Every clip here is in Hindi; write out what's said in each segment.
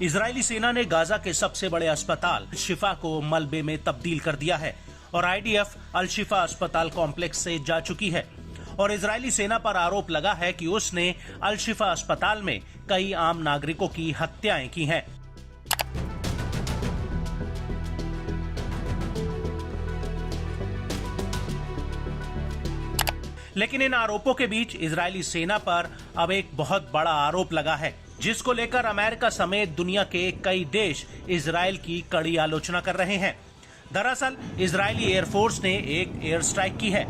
इजरायली सेना ने गाजा के सबसे बड़े अस्पताल शिफा को मलबे में तब्दील कर दिया है और आईडीएफ अल शिफा अस्पताल कॉम्प्लेक्स से जा चुकी है और इजरायली सेना पर आरोप लगा है कि उसने अल शिफा अस्पताल में कई आम नागरिकों की हत्याएं की हैं। लेकिन इन आरोपों के बीच इजरायली सेना पर अब एक बहुत बड़ा आरोप लगा है, जिसको लेकर अमेरिका समेत दुनिया के कई देश इजरायल की कड़ी आलोचना कर रहे हैं। दरअसल इजरायली एयरफोर्स ने एक एयर स्ट्राइक की है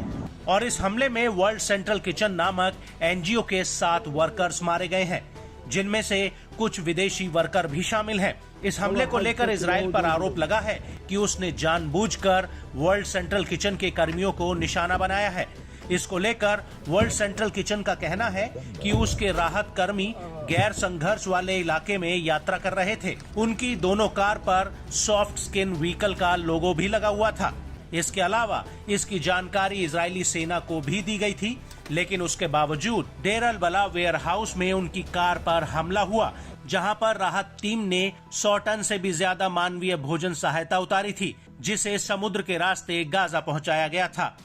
और इस हमले में वर्ल्ड सेंट्रल किचन नामक एनजीओ के 7 वर्कर्स मारे गए हैं, जिनमें से कुछ विदेशी वर्कर भी शामिल हैं। इस हमले को लेकर इजरायल पर आरोप लगा है कि उसने जानबूझकर वर्ल्ड सेंट्रल किचन के कर्मियों को निशाना बनाया है। इसको लेकर वर्ल्ड सेंट्रल किचन का कहना है कि उसके राहत कर्मी गैर संघर्ष वाले इलाके में यात्रा कर रहे थे। उनकी दोनों कार पर सॉफ्ट स्किन व्हीकल का लोगो भी लगा हुआ था। इसके अलावा इसकी जानकारी इजरायली सेना को भी दी गई थी, लेकिन उसके बावजूद डेर अल बला वेयर हाउस में उनकी कार पर हमला हुआ, जहां पर राहत टीम ने 100 टन से भी ज्यादा मानवीय भोजन सहायता उतारी थी, जिसे समुद्र के रास्ते गाजा पहुंचाया गया था।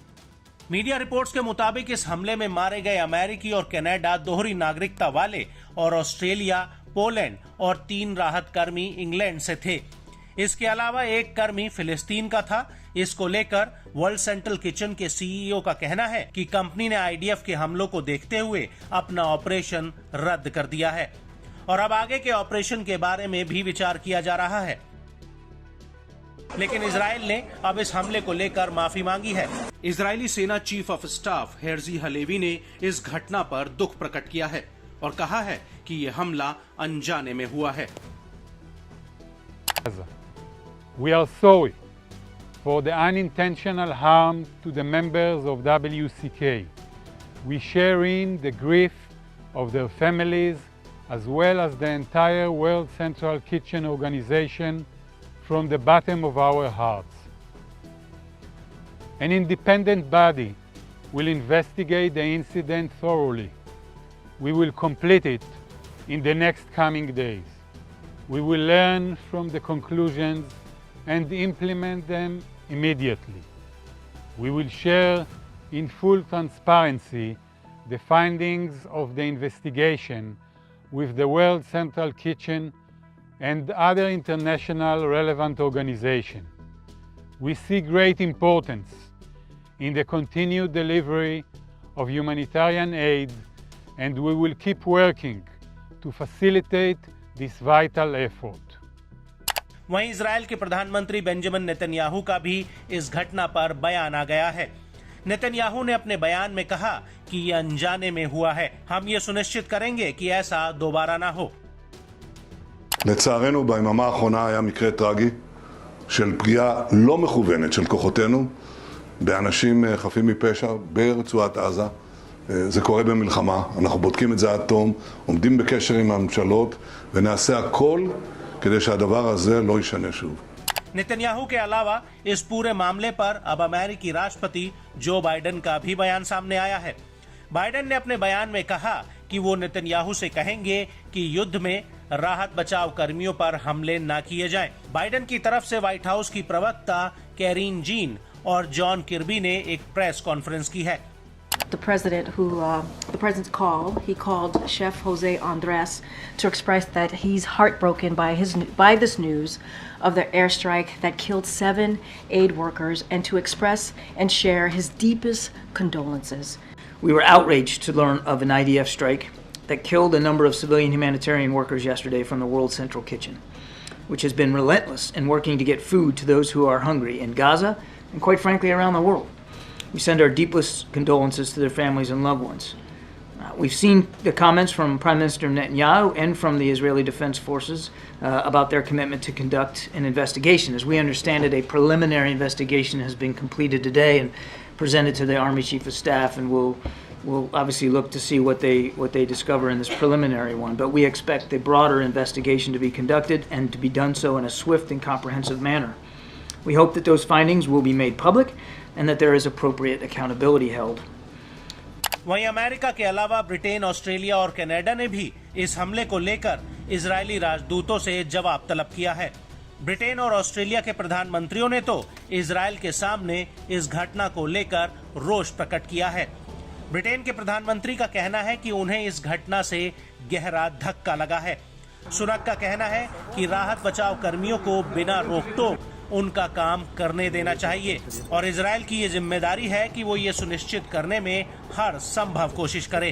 मीडिया रिपोर्ट्स के मुताबिक इस हमले में मारे गए अमेरिकी और कनाडा दोहरी नागरिकता वाले और ऑस्ट्रेलिया, पोलैंड और 3 राहत कर्मी इंग्लैंड से थे। इसके अलावा एक कर्मी फिलिस्तीन का था। इसको लेकर वर्ल्ड सेंट्रल किचन के सीईओ का कहना है कि कंपनी ने आईडीएफ के हमलों को देखते हुए अपना ऑपरेशन रद्द कर दिया है और अब आगे के ऑपरेशन के बारे में भी विचार किया जा रहा है। लेकिन इजरायल ने अब इस हमले को लेकर माफी मांगी है। इजरायली सेना चीफ ऑफ स्टाफ हेर्जी हलेवी ने इस घटना पर दुख प्रकट किया है और कहा है कि ये हमला अनजाने में हुआ है। We are sorry for the unintentional harm to the members of WCK. We share in the grief of their families as well as the entire World Central Kitchen organization from the bottom of our hearts. An independent body will investigate the incident thoroughly. We will complete it in the next coming days. We will learn from the conclusions and implement them immediately. We will share in full transparency the findings of the investigation with the World Central Kitchen and other international relevant organizations. We see great importance in the continued delivery of humanitarian aid, and we will keep working to facilitate this vital effort. वहीं इजरायल के प्रधानमंत्री बेंजामिन नेतन्याहू का भी इस घटना पर बयान आ गया है। नेतन्याहू ने अपने बयान में कहा कि ये अनजाने में हुआ है। हम ये सुनिश्चित करेंगे कि ऐसा दोबारा ना हो। לצערנו ביממה האחרונה היה מקרה טרגי של פגיעה לא מכוונת של כוחותינו באנשים חפים מפשע ברצועת עזה. זה קורה במלחמה, אנחנו בודקים את זה עד תום, עומדים בקשר עם הממשלות ונעשה הכל כדי שהדבר הזה לא יישנה שוב. नेतन्याहू के अलावा इस पूरे मामले पर अब अमेरिकी राष्ट्रपति जो बाइडेन का भी बयान सामने आया है। बाइडेन ने अपने बयान में कहा कि वो नेतन्याहू से कहेंगे कि युद्ध में राहत बचाव कर्मियों पर हमले न किए जाएं। बाइडेन की तरफ से व्हाइट हाउस की प्रवक्ता कैरीन जीन और जॉन किर्बी ने एक प्रेस कॉन्फ्रेंस की है। The president's call, he called Chef Jose Andres to express that he's heartbroken by this news of the airstrike that killed 7 aid workers, and to express and share his deepest condolences. We were outraged to learn of an IDF strike that killed a number of civilian humanitarian workers yesterday from the World Central Kitchen, which has been relentless in working to get food to those who are hungry in Gaza and quite frankly around the world. We send our deepest condolences to their families and loved ones. We've seen the comments from Prime Minister Netanyahu and from the Israeli Defense Forces about their commitment to conduct an investigation. As we understand it, a preliminary investigation has been completed today and presented to the Army Chief of Staff, and will We'll obviously look to see what they discover in this preliminary one, but we expect a broader investigation to be conducted and to be done so in a swift and comprehensive manner. We hope that those findings will be made public and that there is appropriate accountability held. वहीं अमेरिका के अलावा ब्रिटेन, ऑस्ट्रेलिया और कनाडा ने भी इस हमले को लेकर इजरायली राजदूतों से जवाब तलब किया है। ब्रिटेन और ऑस्ट्रेलिया के प्रधानमंत्रियों ने तो इजरायल के सामने इस घटना को लेकर रोष प्रकट किया है। ब्रिटेन के प्रधानमंत्री का कहना है कि उन्हें इस घटना से गहरा धक्का लगा है। सुनक का कहना है कि राहत बचाव कर्मियों को बिना रोक-टोक उनका काम करने देना चाहिए और इजरायल की ये जिम्मेदारी है कि वो ये सुनिश्चित करने में हर संभव कोशिश करे।